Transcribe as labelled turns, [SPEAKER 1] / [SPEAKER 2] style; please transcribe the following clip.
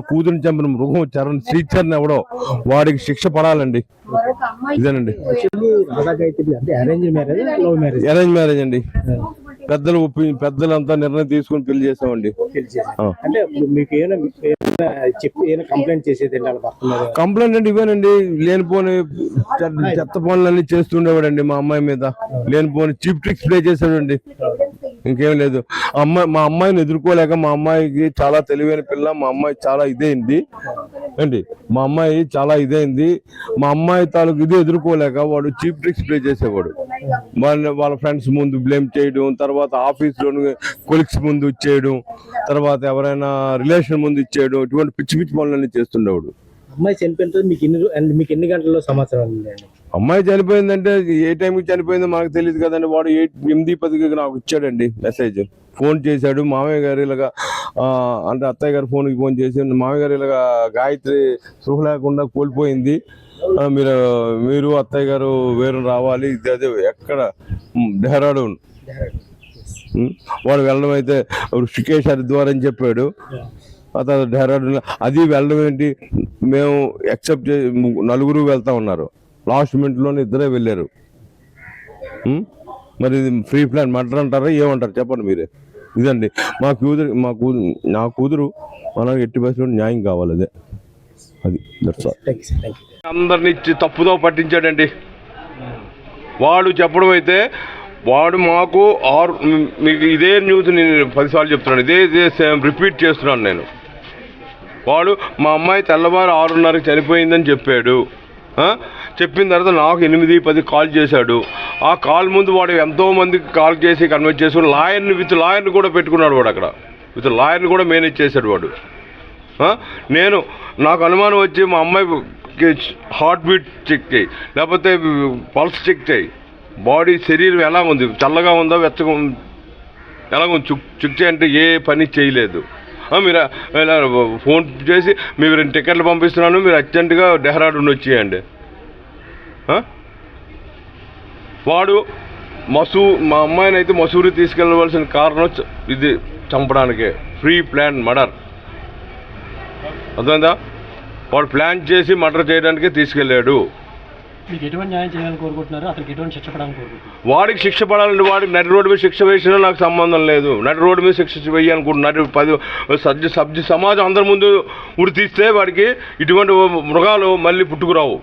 [SPEAKER 1] కూతురుని చంపిన మృగం శ్రీచరణ్ ఎవడో వాడికి శిక్ష పడాలండి. ఇదేనండి అరేంజ్ మ్యారేజ్ అండి. పెద్దలంతా నిర్ణయం తీసుకుని పెళ్లి చేసామండి. కంప్లైంట్ అంటే ఇవేనండి, లేనిపోని చెత్త పనులన్నీ చేస్తుండేవాడండి మా అమ్మాయి మీద. లేనిపోని చీప్ ట్రిక్స్ ప్లే చేసాడండి. ఇంకేం లేదు. మా అమ్మాయిని ఎదుర్కోలేక, మా అమ్మాయికి చాలా తెలివైన పిల్ల, మా అమ్మాయి చాలా ఇదైంది అండి. మా అమ్మాయి చాలా ఇదైంది. మా అమ్మాయి తాలూకు ఇది ఎదుర్కోలేక వాడు చీప్ ట్రిక్స్ ప్లే చేసేవాడు. వాళ్ళ ఫ్రెండ్స్ ముందు బ్లేమ్ చేయడం, తర్వాత ఆఫీస్లో కొలీగ్స్ ముందు ఇచ్చేయడం, తర్వాత ఎవరైనా రిలేషన్ ముందు ఇచ్చేయడం, ఇటువంటి పిచ్చి పిచ్చి పనులన్నీ చేస్తుండేవాడు.
[SPEAKER 2] అమ్మాయి చనిపోయిన మీకు ఎన్ని గంటల్లో సమాచారం ఉందండి?
[SPEAKER 1] అమ్మాయి చనిపోయిందంటే ఏ టైంకి చనిపోయిందో మనకు తెలియదు కదండి. వాడు 8:10కి నాకు ఇచ్చాడండి మెసేజ్. ఫోన్ చేశాడు మామయ్య గారు ఇలాగా, అంటే అత్తయ్య గారు ఫోన్కి ఫోన్ చేసి, మామయ్య గారు ఇలాగా గాయత్రి స్పృహ లేకుండా కోల్పోయింది, మీరు అత్తయ్య గారు వేరు రావాలి, అదే ఎక్కడ డెహ్రాడూన్. వాడు వెళ్ళడం అయితే ఋషికేశ్ హరిద్వార్ అని చెప్పాడు. తర్వాత డెహ్రాడూన్ అది వెళ్ళడం ఏంటి, మేము ఎక్సెప్ట్ నలుగురు వెళ్తా ఉన్నారు, లాస్ట్ మినిట్లోనే ఇద్దరే వెళ్ళారు. మరి ఇది ఫ్రీ ప్లాన్ మర్డర్ అంటారా ఏమంటారు చెప్పండి మీరే. ఇదండి నా కూతురు మనకు ఎట్టి బస్సులో న్యాయం కావాలి. అదే అది అందరినీ తప్పుదో పట్టించాడండి వాడు. చెప్పడం అయితే వాడు మాకు మీకు ఇదే న్యూస్ నేను 10 సార్లు చెప్తున్నాను, ఇదే రిపీట్ చేస్తున్నాను నేను. వాడు మా అమ్మాయి తెల్లవారు 6:30కి చనిపోయిందని చెప్పాడు. చెప్పిన తర్వాత నాకు 8:10 కాల్ చేశాడు. ఆ కాల్ ముందు వాడు ఎంతో మందికి కాల్ చేసి కన్వర్ట్ చేసుకుని విత్ లాయర్ని కూడా పెట్టుకున్నాడు. వాడు అక్కడ విత్ లాయర్ని కూడా మేనేజ్ చేశాడు వాడు. నాకు అనుమానం వచ్చి మా అమ్మాయికి హార్ట్ బీట్ చెక్ చేయి, లేకపోతే పల్స్ చెక్ చేయి, బాడీ శరీరం ఎలా ఉంది, చల్లగా ఉందా వెచ్చగా ఎలా ఉంది చెక్ చేయంటే ఏ పని చేయలేదు. మీరు ఫోన్ చేసి మీరు 2 టికెట్లు పంపిస్తున్నాను, మీరు అర్జెంటుగా డెహ్రాడూన్ వచ్చేయండి. వాడు మా అమ్మాయిని అయితే మసూరి తీసుకెళ్ళవలసిన కారణం ఇది చంపడానికే, ఫ్రీ ప్లాన్ మర్డర్. అర్థమైందా? వాడు ప్లాన్ చేసి మర్డర్ చేయడానికే తీసుకెళ్ళాడు. వాడికి శిక్ష పడాలండి. వాడికి నడి రోడ్డు మీద శిక్ష వేసినా నాకు సంబంధం లేదు. నడి రోడ్డు మీద శిక్ష వేయాలనుకుంటున్నారు. సమాజం అందరి ముందు ఉరి తీస్తే వాడికి ఇటువంటి మృగాలు మళ్ళీ పుట్టుకురావు.